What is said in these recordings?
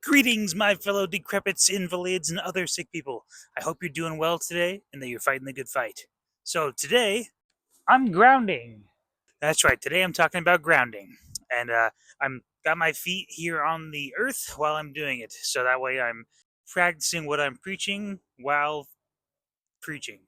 Greetings, my fellow decrepits, invalids, and other sick people. I hope you're doing well today and that you're fighting the good fight. So, today, I'm grounding. That's right, today I'm talking about grounding. And I'm got my feet here on the earth while I'm doing it. So that way I'm practicing what I'm preaching while preaching.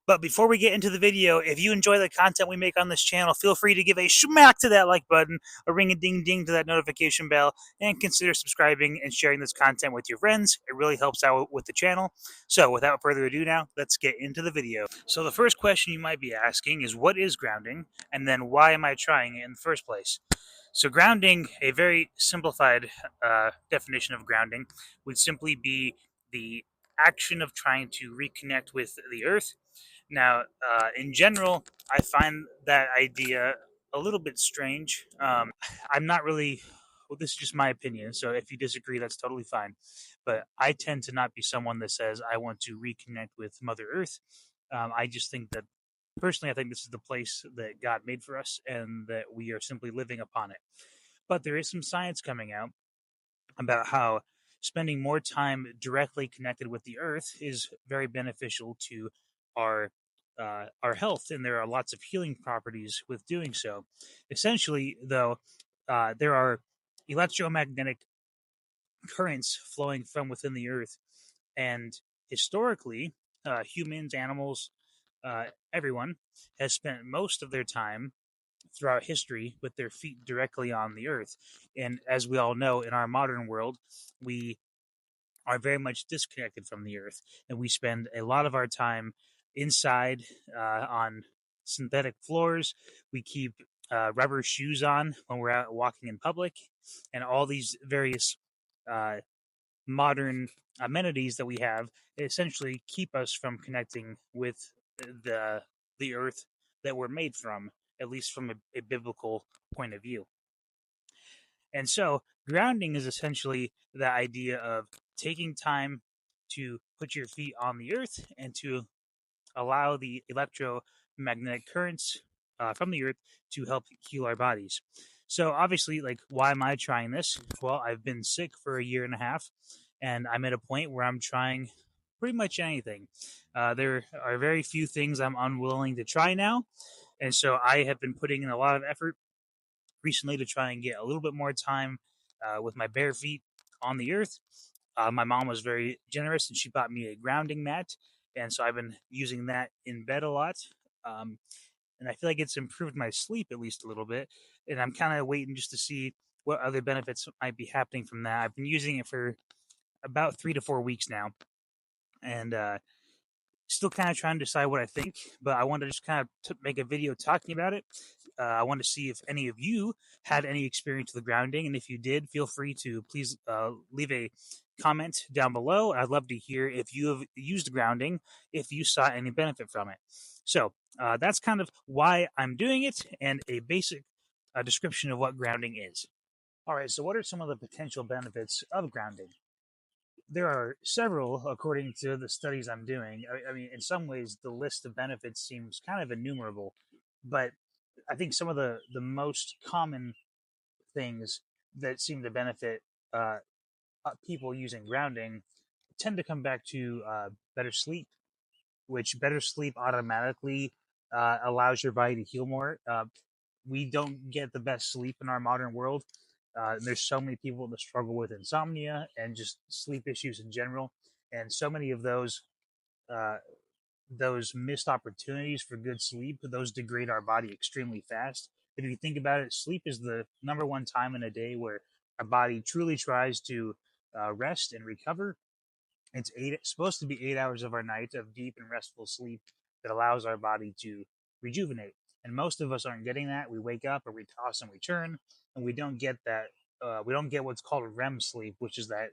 But before we get into the video, if you enjoy the content we make on this channel, feel free to give a smack to that like button, a ring a ding ding to that notification bell, and consider subscribing and sharing this content with your friends. It really helps out with the channel. So without further ado now, let's get into the video. So the first question you might be asking is, what is grounding? And then why am I trying it in the first place? So grounding, a very simplified definition of grounding, would simply be the action of trying to reconnect with the earth. Now, in general, I find that idea a little bit strange. I'm not really, well, this is just my opinion. So if you disagree, that's totally fine. But I tend to not be someone that says I want to reconnect with Mother Earth. I just think that, personally, I think this is the place that God made for us and that we are simply living upon it. But there is some science coming out about how spending more time directly connected with the earth is very beneficial to our our health, and there are lots of healing properties with doing so. Essentially, though, there are electromagnetic currents flowing from within the earth, and historically, humans, animals, everyone has spent most of their time throughout history with their feet directly on the earth. And as we all know, in our modern world, we are very much disconnected from the earth, and we spend a lot of our time inside on synthetic floors. We keep rubber shoes on when we're out walking in public, and all these various uh, modern amenities that we have essentially keep us from connecting with the the earth that we're made from, at least from a biblical point of view. And so grounding is essentially the idea of taking time to put your feet on the earth and to allow the electromagnetic currents from the earth to help heal our bodies. So obviously, like, why am I trying this? Well, I've been sick for a year and a half, and I'm at a point where I'm trying pretty much anything. There are very few things I'm unwilling to try now, and so I have been putting in a lot of effort recently to try and get a little bit more time with my bare feet on the earth. My mom was very generous and she bought me a grounding mat. And so I've been using that in bed a lot. Um, and I feel like it's improved my sleep at least a little bit. And I'm kind of waiting just to see what other benefits might be happening from that. I've been using it for about 3 to 4 weeks now. And still kind of trying to decide what I think, but I wanted to just kind of make a video talking about it. I wanted to see if any of you had any experience with grounding, and if you did, feel free to please leave a comment down below. I'd love to hear if you have used grounding, if you saw any benefit from it. So that's kind of why I'm doing it, and a basic description of what grounding is. All right, so what are some of the potential benefits of grounding? There are several, according to the studies I'm doing. I mean, in some ways, the list of benefits seems kind of innumerable, but I think some of the most common things that seem to benefit uh, people using grounding tend to come back to better sleep, which better sleep automatically allows your body to heal more. We don't get the best sleep in our modern world. There's so many people that struggle with insomnia and just sleep issues in general, and so many of uh, those missed opportunities for good sleep, those degrade our body extremely fast. If you think about it, sleep is the number one time in a day where our body truly tries to rest and recover. It's supposed to be 8 hours of our night of deep and restful sleep that allows our body to rejuvenate. And most of us aren't getting that. We wake up or we toss and we turn, and we don't get that. We don't get what's called REM sleep, which is that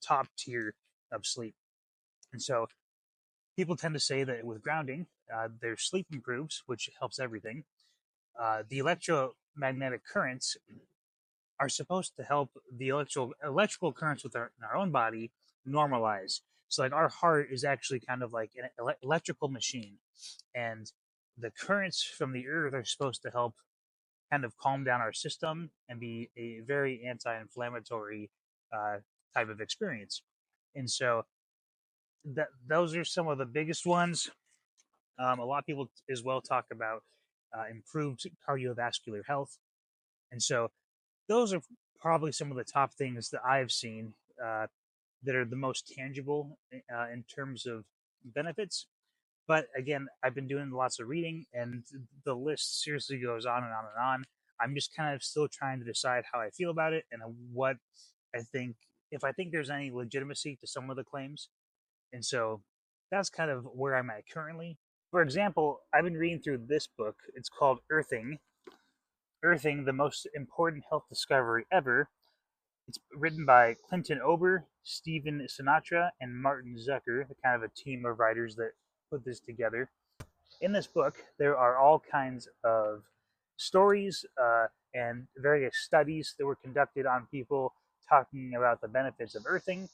top tier of sleep. And so people tend to say that with grounding, their sleep improves, which helps everything. The electromagnetic currents are supposed to help the electrical currents with in our own body normalize. So, like, our heart is actually kind of like an electrical machine, and the currents from the earth are supposed to help kind of calm down our system and be a very anti-inflammatory uh, type of experience. And so those are some of the biggest ones. A lot of people as well talk about improved cardiovascular health, and so those are probably some of the top things that I've seen uh, that are the most tangible in terms of benefits. But again, I've been doing lots of reading, and the list seriously goes on and on and on. I'm just kind of still trying to decide how I feel about it and what I think, if I think there's any legitimacy to some of the claims. And so that's kind of where I'm at currently. For example, I've been reading through this book. It's called Earthing. Earthing, the most important health discovery ever. It's written by Clinton Ober, Stephen Sinatra, and Martin Zucker, the kind of a team of writers that put this together. In this book, there are all kinds of stories and various studies that were conducted on people talking about the benefits of earthing.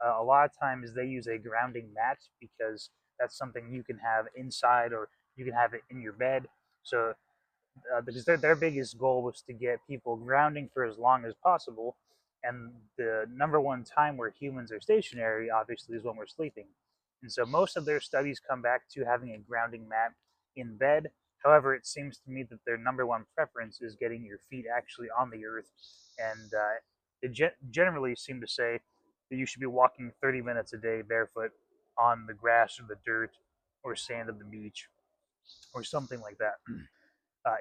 A lot of times they use a grounding mat because that's something you can have inside or you can have it in your bed. So, because their biggest goal was to get people grounding for as long as possible. And the number one time where humans are stationary, obviously, is when we're sleeping. And so most of their studies come back to having a grounding mat in bed. However, it seems to me that their number one preference is getting your feet actually on the earth. And they generally seem to say that you should be walking 30 minutes a day barefoot on the grass or the dirt or sand of the beach or something like that.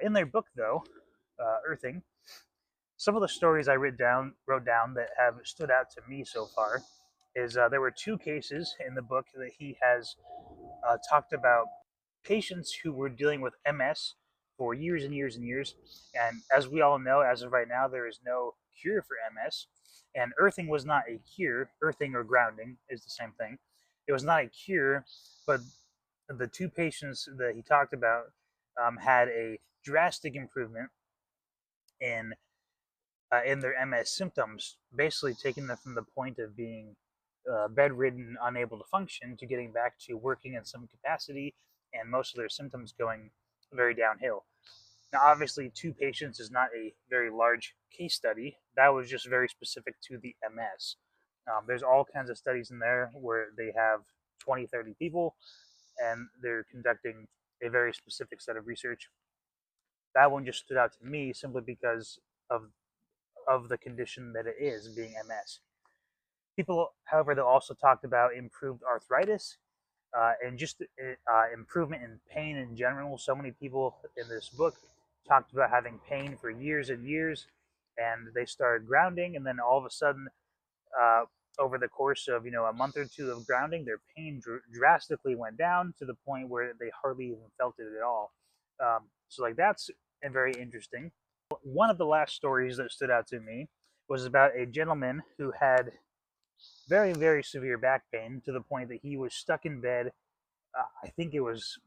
In their book, though, Earthing, some of the stories I wrote down that have stood out to me so far is there were two cases in the book that he has talked about patients who were dealing with MS for years and years and years. And as we all know, as of right now, there is no cure for MS. And earthing was not a cure. Earthing or grounding is the same thing. It was not a cure, but the two patients that he talked about had a drastic improvement in their MS symptoms, basically taking them from the point of being bedridden, unable to function, to getting back to working in some capacity, and most of their symptoms going very downhill. Now, obviously, two patients is not a very large case study. That was just very specific to the MS. There's all kinds of studies in there where they have 20, 30 people, and they're conducting a very specific set of research. That one just stood out to me simply because of the condition that it is, being MS. People, however, they also talked about improved arthritis and just improvement in pain in general. So many people in this book talked about having pain for years and years, and they started grounding, and then all of a sudden, uh, over the course of a month or two of grounding, their pain drastically went down to the point where they hardly even felt it at all. So like that's very interesting. One of the last stories that stood out to me was about a gentleman who had very, very severe back pain to the point that he was stuck in bed. I think it was,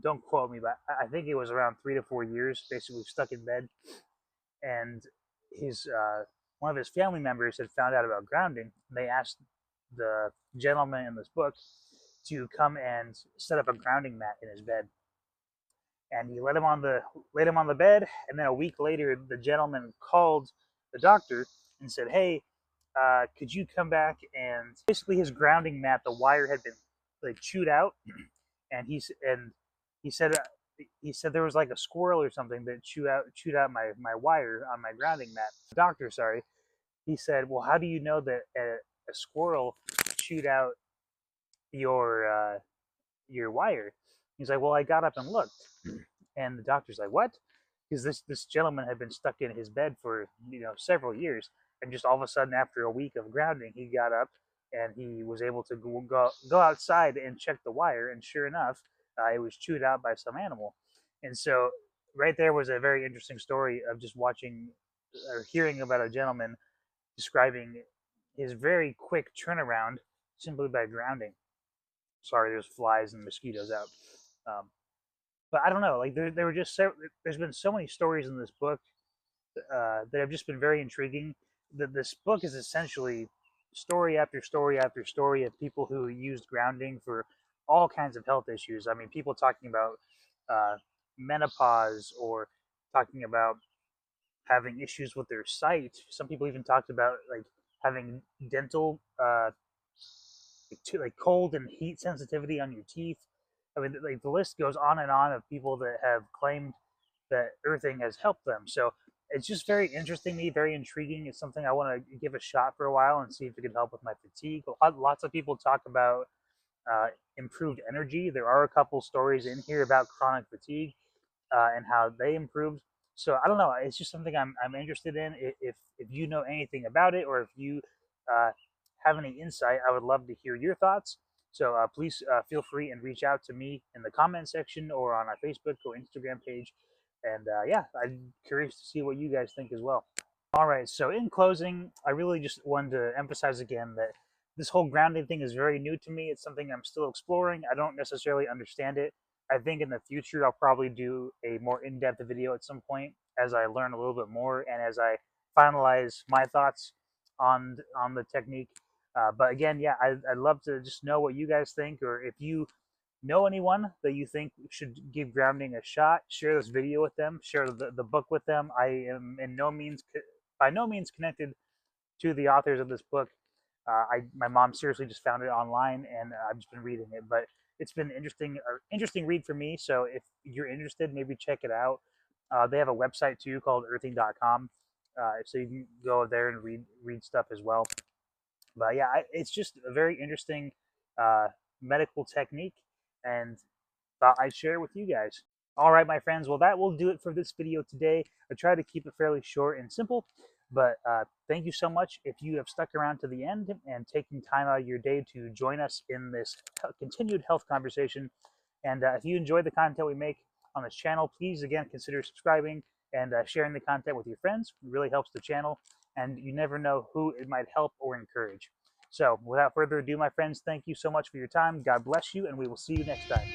don't quote me, but I think it was around 3 to 4 years, basically stuck in bed. And his one of his family members had found out about grounding. They asked the gentleman in this book to come and set up a grounding mat in his bed. And he laid him on the bed. And then a week later, the gentleman called the doctor and said, "Hey, could you come back?" And basically, his grounding mat, the wire had been like chewed out, and he said he said there was like a squirrel or something that chewed out my wire on my grounding mat. The doctor, sorry, he said, "Well, how do you know that a squirrel chewed out your wire?" He's like, "Well, I got up and looked." And the doctor's like, "What?" Because this gentleman had been stuck in his bed for several years, and just all of a sudden, after a week of grounding, he got up and he was able to go outside and check the wire, and sure enough, it was chewed out by some animal. And so, right there was a very interesting story of just watching or hearing about a gentleman describing his very quick turnaround simply by grounding. Sorry, there's flies and mosquitoes out. Um, but I don't know. Like there were just there's been so many stories in this book that have just been very intriguing. That this book is essentially story after story after story of people who used grounding for all kinds of health issues. I mean, people talking about uh, menopause or talking about having issues with their sight. Some people even talked about like having dental like cold and heat sensitivity on your teeth. I mean, like the list goes on and on of people that have claimed that earthing has helped them. So it's just very interesting to me, very intriguing. It's something I want to give a shot for a while and see if it can help with my fatigue. Lots of people talk about improved energy. There are a couple stories in here about chronic fatigue and how they improved. So I don't know. It's just something I'm interested in. If you know anything about it, or if you uh, have any insight, I would love to hear your thoughts. So please feel free and reach out to me in the comment section or on our Facebook or Instagram page. And yeah, I'm curious to see what you guys think as well. All right. So in closing, I really just wanted to emphasize again that this whole grounding thing is very new to me. It's something I'm still exploring. I don't necessarily understand it. I think in the future I'll probably do a more in-depth video at some point as I learn a little bit more and as I finalize my thoughts on the technique. But again, yeah, I'd love to just know what you guys think, or if you know anyone that you think should give grounding a shot, share this video with them, share the book with them. I am in no means by no means connected to the authors of this book. My mom seriously just found it online, and I've just been reading it. But it's been interesting read for me. So if you're interested, maybe check it out. They have a website too called earthing.com, so you can go there and read stuff as well. But yeah, it's just a very interesting uh, medical technique, and thought I'd share it with you guys. All right, my friends. Well, that will do it for this video today. I tried to keep it fairly short and simple, but thank you so much if you have stuck around to the end and taking time out of your day to join us in this continued health conversation. And if you enjoy the content we make on this channel, please again consider subscribing and sharing the content with your friends. It really helps the channel, and you never know who it might help or encourage. So, without further ado, my friends, thank you so much for your time. God bless you, and we will see you next time.